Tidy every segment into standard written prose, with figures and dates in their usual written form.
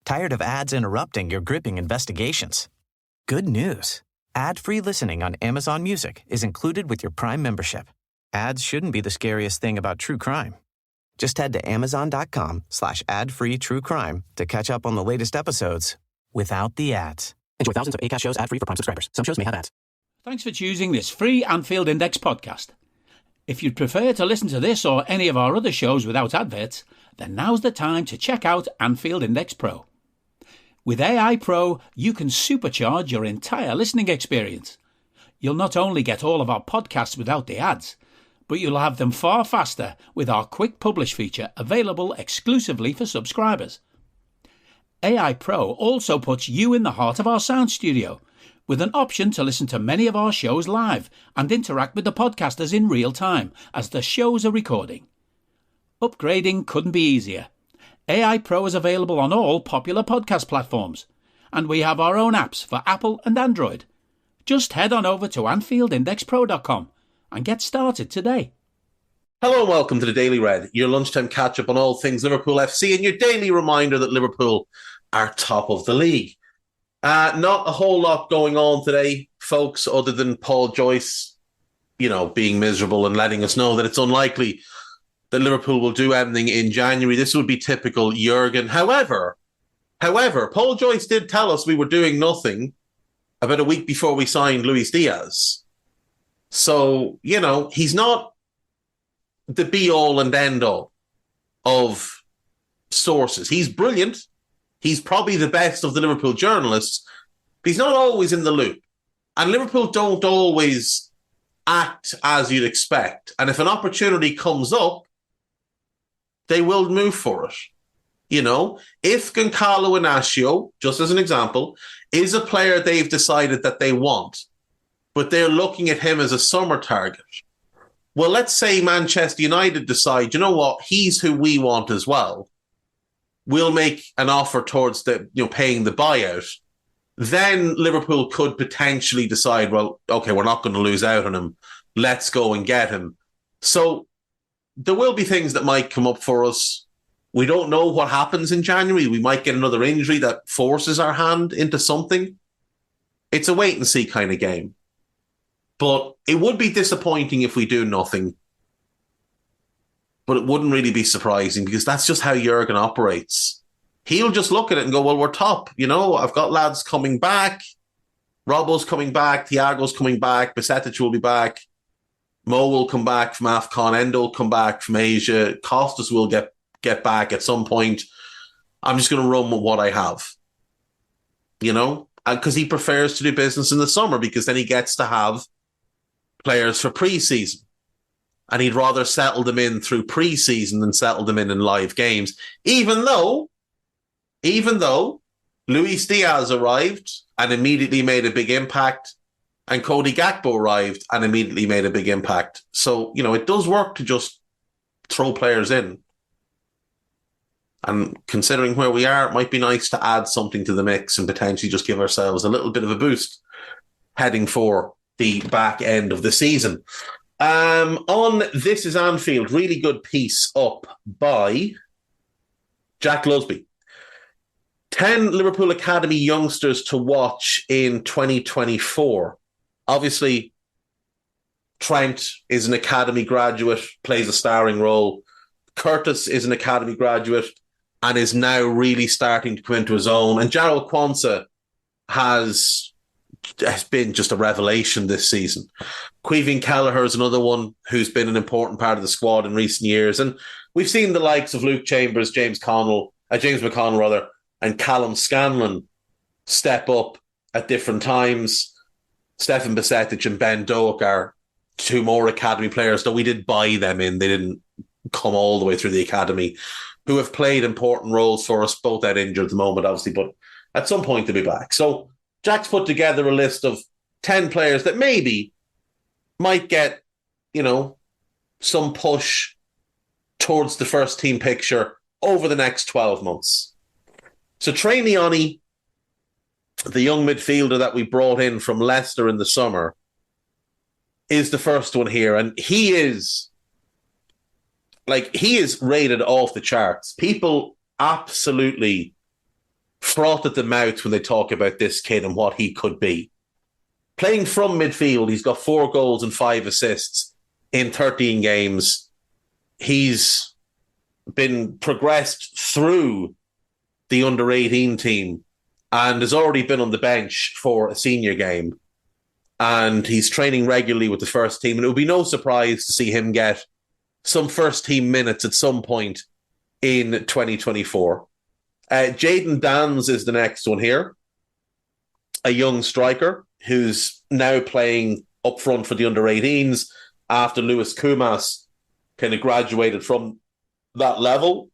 Tired of ads interrupting your gripping investigations? Good news. Ad-free listening on Amazon Music is included with your Prime membership. Ads shouldn't be the scariest thing about true crime. Just head to amazon.com/ad-free true crime to catch up on the latest episodes without the ads. Enjoy thousands of Acast shows ad-free for Prime subscribers. Some shows may have ads. Thanks for choosing this free Anfield Index podcast. If you'd prefer to listen to this or any of our other shows without adverts, then now's the time to check out Anfield Index Pro. With AI Pro, you can supercharge your entire listening experience. You'll not only get all of our podcasts without the ads, but you'll have them far faster with our Quick Publish feature available exclusively for subscribers. AI Pro also puts you in the heart of our sound studio, with an option to listen to many of our shows live and interact with the podcasters in real time as the shows are recording. Upgrading couldn't be easier. AI Pro is available on all popular podcast platforms, and we have our own apps for Apple and Android. Just head on over to AnfieldIndexPro.com and get started today. Hello and welcome to the Daily Red, your lunchtime catch-up on all things Liverpool FC and your daily reminder that Liverpool are top of the league. Not a whole lot going on today, folks, other than Paul Joyce, being miserable and letting us know that it's unlikely that Liverpool will do anything in January. This would be typical Jurgen. However, Paul Joyce did tell us we were doing nothing about a week before we signed Luis Diaz. So, he's not the be-all and end-all of sources. He's brilliant. He's probably the best of the Liverpool journalists, but he's not always in the loop. And Liverpool don't always act as you'd expect. And if an opportunity comes up, they will move for it. If Goncalo Inacio, just as an example, is a player they've decided that they want, but they're looking at him as a summer target. Well, let's say Manchester United decide, he's who we want as well. We'll make an offer towards paying the buyout. Then Liverpool could potentially decide, well, okay, we're not going to lose out on him. Let's go and get him. So there will be things that might come up for us. We don't know what happens in January. We might get another injury that forces our hand into something. It's a wait and see kind of game. But it would be disappointing if we do nothing. But it wouldn't really be surprising because that's just how Jurgen operates. He'll just look at it and go, well, we're top. I've got lads coming back. Robbo's coming back. Thiago's coming back. Bajcetic will be back. Mo will come back from AFCON. Endo will come back from Asia. Costas will get back at some point. I'm just going to run with what I have. Because he prefers to do business in the summer because then he gets to have players for pre-season. And he'd rather settle them in through pre-season than settle them in live games. Even though Luis Diaz arrived and immediately made a big impact, and Cody Gakpo arrived and immediately made a big impact. So, it does work to just throw players in. And considering where we are, it might be nice to add something to the mix and potentially just give ourselves a little bit of a boost heading for the back end of the season. On This Is Anfield, really good piece up by Jack Lusby. 10 Liverpool Academy youngsters to watch in 2024. Obviously, Trent is an Academy graduate, plays a starring role. Curtis is an Academy graduate and is now really starting to come into his own. And Jarrell Quansah has been just a revelation this season. Caoimhín Kelleher is another one who's been an important part of the squad in recent years. And we've seen the likes of Luke Chambers, James McConnell, and Callum Scanlon step up at different times. Stefan Bajcetic and Ben Doak are two more Academy players, though we did buy them in. They didn't come all the way through the Academy, who have played important roles for us, both out injured at the moment, obviously, but at some point they'll be back. So Jack's put together a list of 10 players that maybe might get, some push towards the first team picture over the next 12 months. So Trey Nioni, the young midfielder that we brought in from Leicester in the summer, is the first one here. And he is rated off the charts. People absolutely frothed at the mouth when they talk about this kid and what he could be. Playing from midfield, he's got 4 goals and 5 assists in 13 games. He's been progressed through the under-18 team and has already been on the bench for a senior game. And he's training regularly with the first team. And it would be no surprise to see him get some first team minutes at some point in 2024. Jaden Dans is the next one here. A young striker who's now playing up front for the under-18s after Lewis Kumas kind of graduated from that level.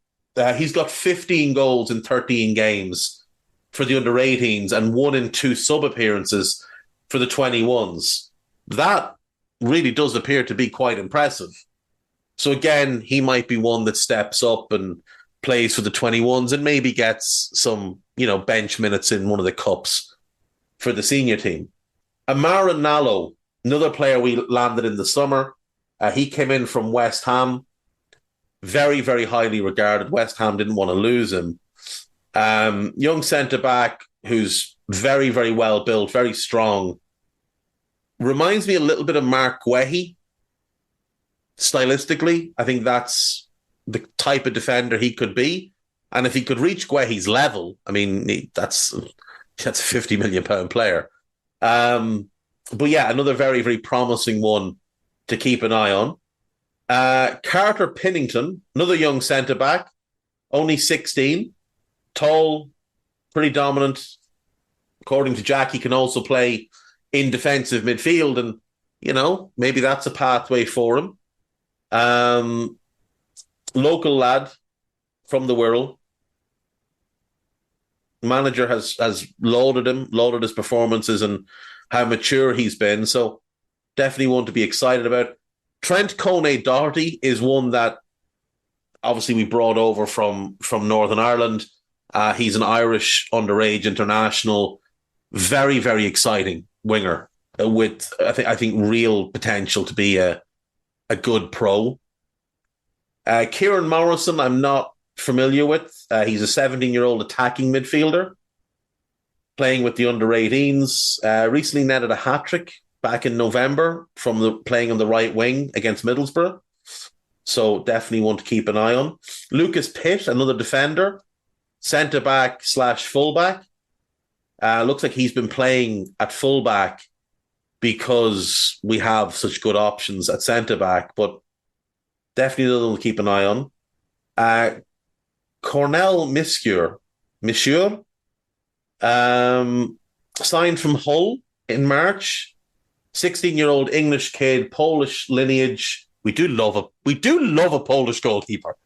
He's got 15 goals in 13 games for the under-18s and 1 in 2 sub-appearances for the 21s. That really does appear to be quite impressive. So again, he might be one that steps up and plays for the 21s and maybe gets some, bench minutes in one of the cups for the senior team. Amara Nallo, another player we landed in the summer. He came in from West Ham. Very, very highly regarded. West Ham didn't want to lose him. Young centre-back who's very, very well built, very strong. Reminds me a little bit of Mark Guehi. Stylistically, I think that's the type of defender he could be. And if he could reach Guehi's level, that's a £50 million player. But yeah, another very, very promising one to keep an eye on. Carter Pinnington, another young centre-back, only 16, tall, pretty dominant. According to Jack, he can also play in defensive midfield, and, maybe that's a pathway for him. Local lad from the Wirral. Manager has lauded his performances and how mature he's been. So definitely one to be excited about. Trent Coney-Doherty is one that obviously we brought over from Northern Ireland. He's an Irish underage international. Very, very exciting winger with, I think real potential to be a good pro. Kieran Morrison, I'm not familiar with. He's a 17-year-old attacking midfielder playing with the under-18s. Recently netted a hat-trick back in November from playing on the right wing against Middlesbrough. So definitely one to keep an eye on. Lucas Pitt, another defender, centre-back / fullback. Looks like he's been playing at fullback because we have such good options at centre-back, but definitely another one to keep an eye on. Cornell Monsieur, signed from Hull in March. 16-year-old English kid, Polish lineage. We do love a Polish goalkeeper.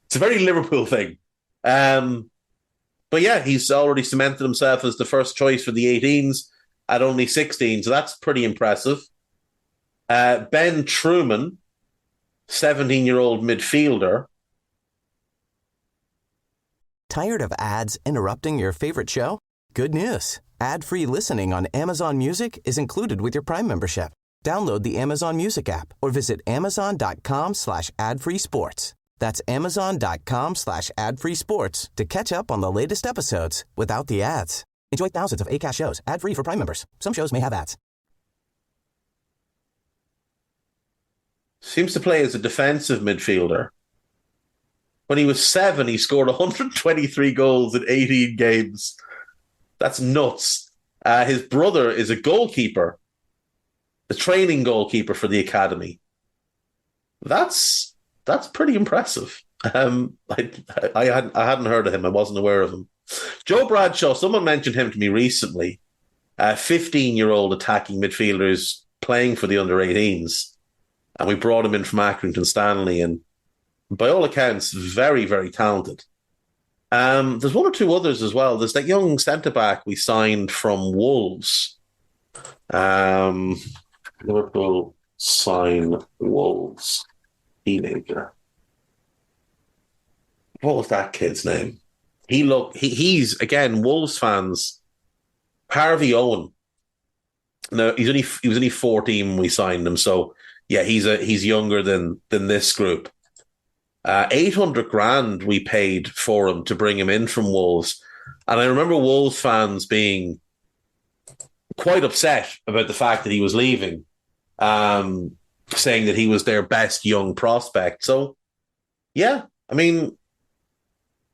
It's a very Liverpool thing. But yeah, he's already cemented himself as the first choice for the 18s at only 16, so that's pretty impressive. Ben Truman, 17-year-old midfielder. Tired of ads interrupting your favorite show? Good news. Ad-free listening on Amazon Music is included with your Prime membership. Download the Amazon Music app or visit amazon.com/ad-free sports. That's amazon.com/ad-free sports to catch up on the latest episodes without the ads. Enjoy thousands of Acast shows ad-free for Prime members. Some shows may have ads. Seems to play as a defensive midfielder. When he was 7, he scored 123 goals in 18 games. That's nuts. His brother is a goalkeeper, a training goalkeeper for the academy. That's pretty impressive. I hadn't heard of him. I wasn't aware of him. Joe Bradshaw, someone mentioned him to me recently. 15-year-old attacking midfielder is playing for the under-18s. And we brought him in from Accrington Stanley, and by all accounts, very, very talented. There's one or two others as well. There's that young centre-back we signed from Wolves. Liverpool sign Wolves. Teenager. What was that kid's name? He's again, Wolves fans. Harvey Owen. No, he was only 14 when we signed him, so yeah, he's younger than this group. 800 grand we paid for him to bring him in from Wolves. And I remember Wolves fans being quite upset about the fact that he was leaving, saying that he was their best young prospect. So, yeah, I mean,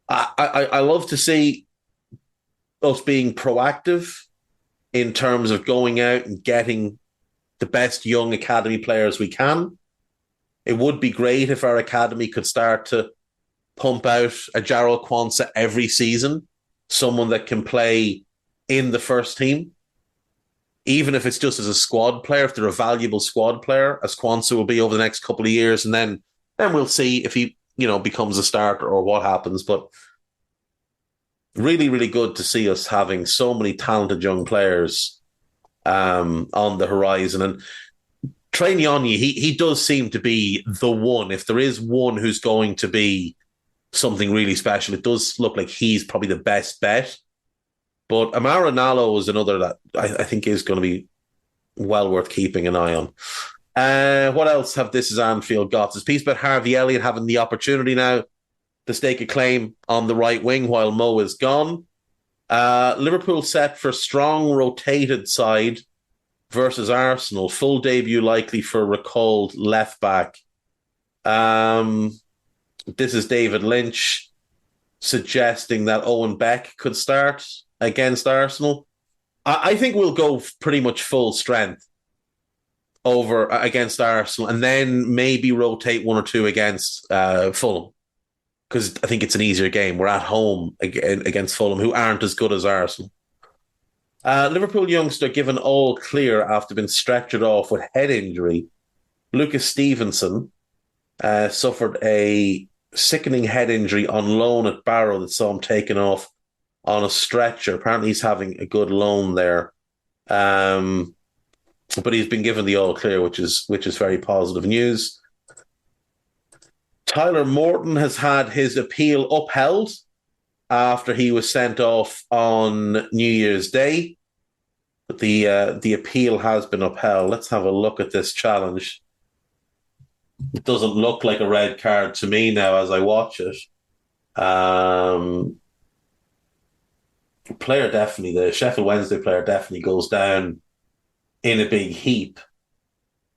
I love to see us being proactive in terms of going out and getting the best young academy players we can. It would be great if our academy could start to pump out a Jarrell Quansah every season, someone that can play in the first team, even if it's just as a squad player, if they're a valuable squad player, as Quansah will be over the next couple of years, and then we'll see if he, becomes a starter or what happens. But really, really good to see us having so many talented young players on the horizon. And Trey Nyonyi, he does seem to be the one. If there is one who's going to be something really special, it does look like he's probably the best bet. But Amara Nalo is another that I think is going to be well worth keeping an eye on. What else have This Is Anfield got? This piece about Harvey Elliott having the opportunity now to stake a claim on the right wing while Mo is gone. Liverpool set for strong rotated side versus Arsenal. Full debut likely for recalled left back. This is David Lynch suggesting that Owen Beck could start against Arsenal. I think we'll go pretty much full strength over against Arsenal and then maybe rotate one or two against Fulham, because I think it's an easier game. We're at home against Fulham, who aren't as good as Arsenal. Liverpool youngster given all clear after being stretchered off with head injury. Lucas Stevenson suffered a sickening head injury on loan at Barrow that saw him taken off on a stretcher. Apparently he's having a good loan there. But he's been given the all clear, which is very positive news. Tyler Morton has had his appeal upheld after he was sent off on New Year's Day. But the appeal has been upheld. Let's have a look at this challenge. It doesn't look like a red card to me now as I watch it. The Sheffield Wednesday player definitely goes down in a big heap.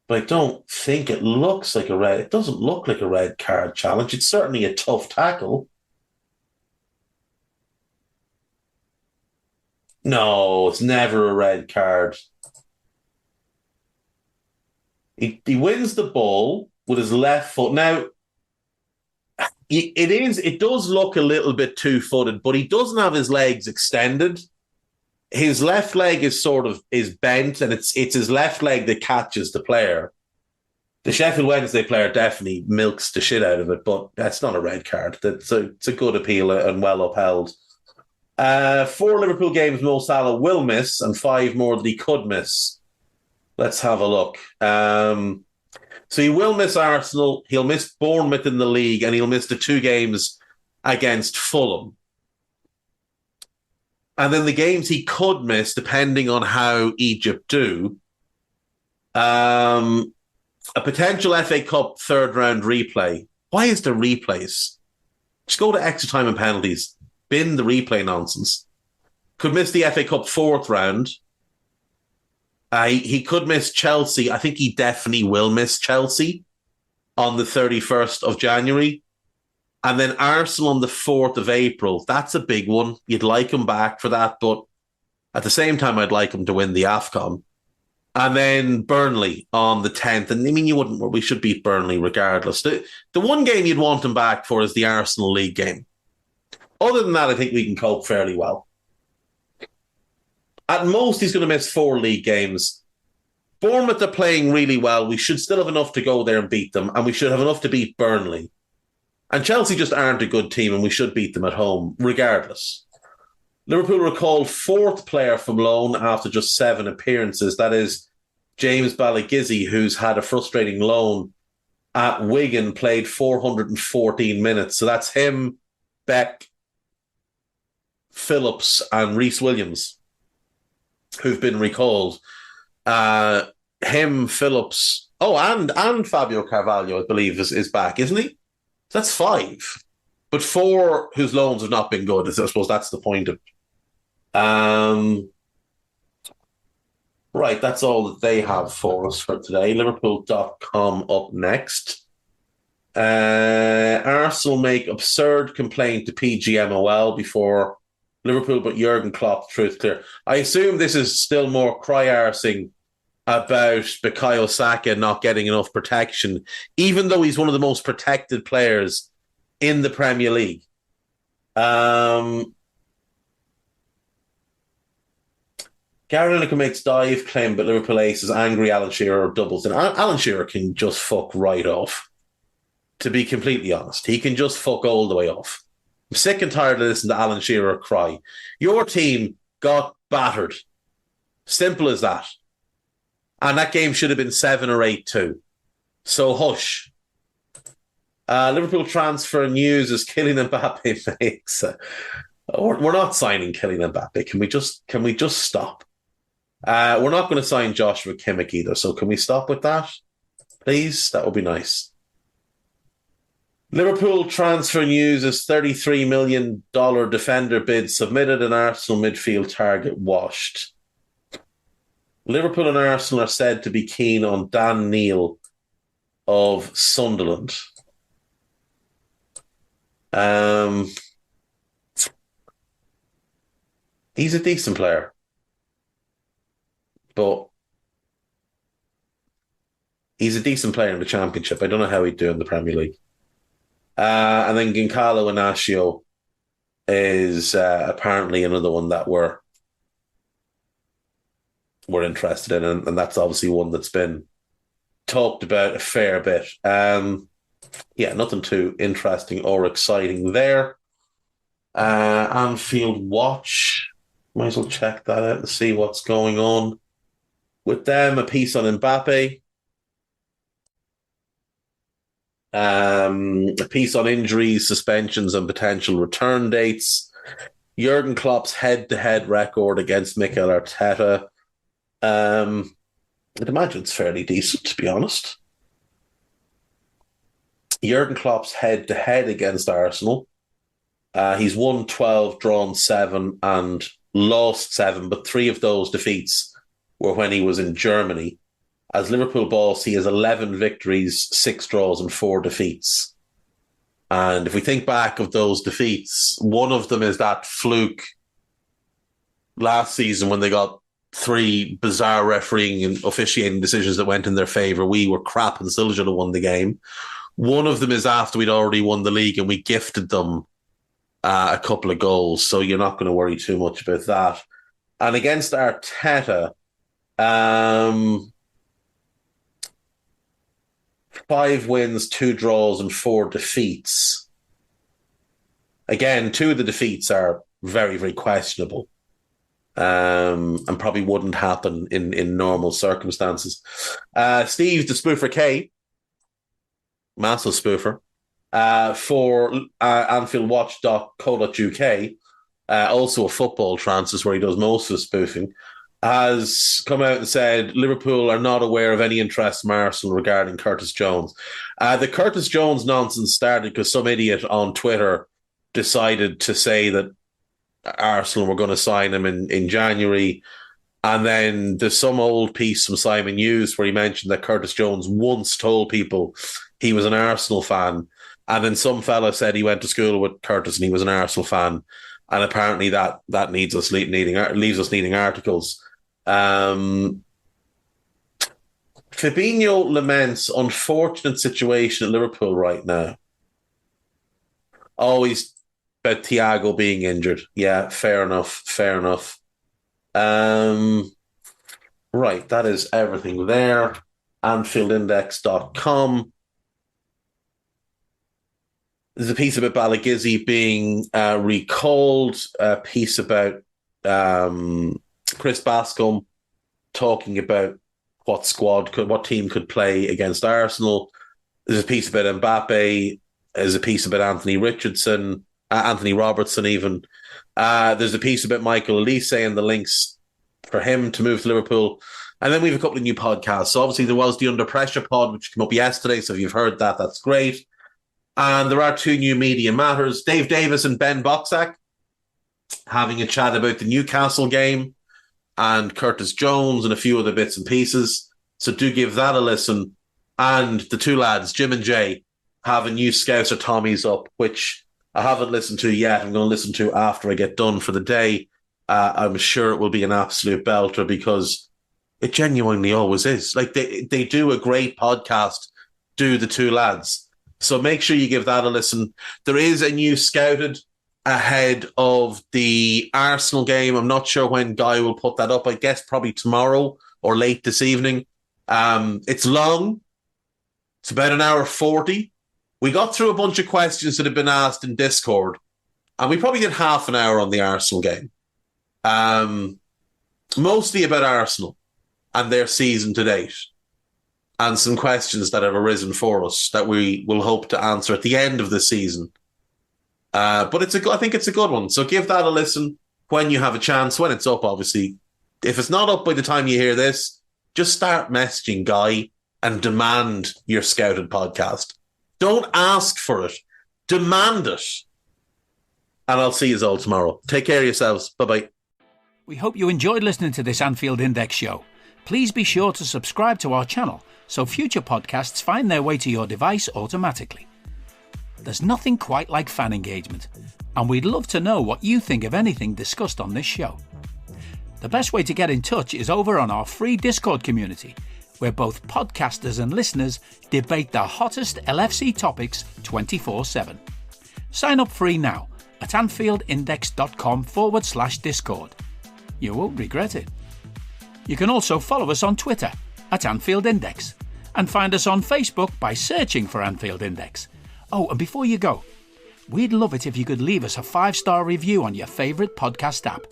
But I don't think it looks like it doesn't look like a red card challenge. It's certainly a tough tackle. No, it's never a red card. He wins the ball with his left foot. Now, it does look a little bit two-footed, but he doesn't have his legs extended. His left leg is bent, and it's his left leg that catches the player. The Sheffield Wednesday player definitely milks the shit out of it, but that's not a red card. It's a good appeal and well upheld. 4 Liverpool games Mo Salah will miss, and 5 more that he could miss. Let's have a look. So he will miss Arsenal, he'll miss Bournemouth in the league, and he'll miss the 2 games against Fulham. And then the games he could miss, depending on how Egypt do, a potential FA Cup third round replay. Why is there replays? Just go to extra time and penalties. Bin the replay nonsense. Could miss the FA Cup fourth round. He could miss Chelsea. I think he definitely will miss Chelsea on the 31st of January. And then Arsenal on the 4th of April. That's a big one. You'd like him back for that, but at the same time, I'd like him to win the AFCON. And then Burnley on the 10th. And I mean, we should beat Burnley regardless. The one game you'd want him back for is the Arsenal League game. Other than that, I think we can cope fairly well. At most, he's going to miss 4 league games. Bournemouth are playing really well. We should still have enough to go there and beat them, and we should have enough to beat Burnley. And Chelsea just aren't a good team, and we should beat them at home, regardless. Liverpool recalled 4th player from loan after just 7 appearances. That is James Balagizi, who's had a frustrating loan at Wigan, played 414 minutes. So that's him, Beck, Phillips, and Reece Williams, who've been recalled. Phillips, and Fabio Carvalho, I believe, is back, isn't he? So that's 5. but 4 whose loans have not been good. I suppose that's the point of it. Right, that's all that they have for us for today. Liverpool.com up next. Arsenal make absurd complaint to PGMOL before Liverpool, but Jurgen Klopp, truth clear. I assume this is still more cry-arsing about Bukayo Saka not getting enough protection, even though he's one of the most protected players in the Premier League. Gary Lineker makes dive claim, but Liverpool ace is angry Alan Shearer doubles. And Alan Shearer can just fuck right off, to be completely honest. He can just fuck all the way off. I'm sick and tired of listening to Alan Shearer cry. Your team got battered. Simple as that. And that game should have been 7 or 8-2. So hush. Liverpool transfer news is Kylian Mbappe makes. We're not signing Kylian Mbappe. Can we just stop? We're not going to sign Joshua Kimmich either. So can we stop with that, please? That would be nice. Liverpool transfer news is $33 million defender bid submitted and Arsenal midfield target washed. Liverpool and Arsenal are said to be keen on Dan Neil of Sunderland. He's a decent player, but he's a decent player in the Championship. I don't know how he'd do in the Premier League. And then Giancarlo Inacio is apparently another one that we're interested in, and that's obviously one that's been talked about a fair bit. Nothing too interesting or exciting there. Anfield Watch. Might as well check that out and see what's going on with them. A piece on Mbappe. A piece on injuries, suspensions, and potential return dates. Jurgen Klopp's head-to-head record against Mikel Arteta. I'd imagine it's fairly decent, to be honest. Jurgen Klopp's head-to-head against Arsenal. He's won 12, drawn 7, and lost 7, but 3 of those defeats were when he was in Germany. As Liverpool boss, he has 11 victories, 6 draws, and 4 defeats. And if we think back of those defeats, one of them is that fluke last season when they got 3 bizarre refereeing and officiating decisions that went in their favour. We were crap and still should have won the game. One of them is after we'd already won the league and we gifted them a couple of goals. So you're not going to worry too much about that. And against Arteta, 5 wins, 2 draws, and 4 defeats. Again, 2 of the defeats are very, very questionable. And probably wouldn't happen in normal circumstances. Steve, the Spoofer K, massive spoofer, for AnfieldWatch.co.uk, also a football transfer where he does most of the spoofing, has come out and said Liverpool are not aware of any interest from Arsenal regarding Curtis Jones. The Curtis Jones nonsense started because some idiot on Twitter decided to say that Arsenal were going to sign him in January. And then there's some old piece from Simon Hughes where he mentioned that Curtis Jones once told people he was an Arsenal fan. And then some fella said he went to school with Curtis and he was an Arsenal fan. And apparently that leaves us needing articles. Fabinho laments unfortunate situation at Liverpool right now. Always about Thiago being injured. Yeah, fair enough. Right, that is everything there. AnfieldIndex.com. There's a piece about Balagizi being recalled, a piece about Chris Bascombe talking about what team could play against Arsenal. There's a piece about Mbappe. There's a piece about Anthony Robertson even. There's a piece about Michael Elise and the links for him to move to Liverpool. And then we have a couple of new podcasts. So obviously there was the Under Pressure pod, which came up yesterday. So if you've heard that, that's great. And there are 2 new media matters. Dave Davis and Ben Boxack having a chat about the Newcastle game and Curtis Jones and a few other bits and pieces. So do give that a listen. And the 2 lads, Jim and Jay, have a new Scouser Tommies up, which I haven't listened to yet. I'm going to listen to after I get done for the day. I'm sure it will be an absolute belter because it genuinely always is. Like they do a great podcast, do the 2 lads. So make sure you give that a listen. There is a new Scouted ahead of the Arsenal game. I'm not sure when Guy will put that up. I guess probably tomorrow or late this evening. It's long. It's about an hour 40. We got through a bunch of questions that have been asked in Discord, and we probably did half an hour on the Arsenal game. Mostly about Arsenal and their season to date, and some questions that have arisen for us that we will hope to answer at the end of the season. But I think it's a good one. So give that a listen when you have a chance, when it's up, obviously. If it's not up by the time you hear this, just start messaging Guy and demand your Scouted podcast. Don't ask for it. Demand it. And I'll see you all tomorrow. Take care of yourselves. Bye-bye. We hope you enjoyed listening to this Anfield Index show. Please be sure to subscribe to our channel so future podcasts find their way to your device automatically. There's nothing quite like fan engagement, and we'd love to know what you think of anything discussed on this show. The best way to get in touch is over on our free Discord community, where both podcasters and listeners debate the hottest LFC topics 24/7. Sign up free now at AnfieldIndex.com/Discord. You won't regret it. You can also follow us on Twitter at Anfield Index and find us on Facebook by searching for Anfield Index. Oh, and before you go, we'd love it if you could leave us a 5-star review on your favourite podcast app.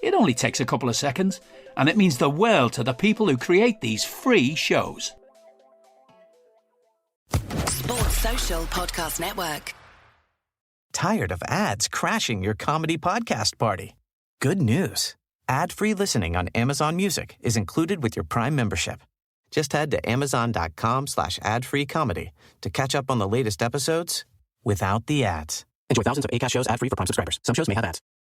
It only takes a couple of seconds, and it means the world to the people who create these free shows. Sports Social Podcast Network. Tired of ads crashing your comedy podcast party? Good news. Ad-free listening on Amazon Music is included with your Prime membership. Just head to amazon.com/ad-free comedy to catch up on the latest episodes without the ads. Enjoy thousands of Acast shows ad-free for Prime subscribers. Some shows may have ads.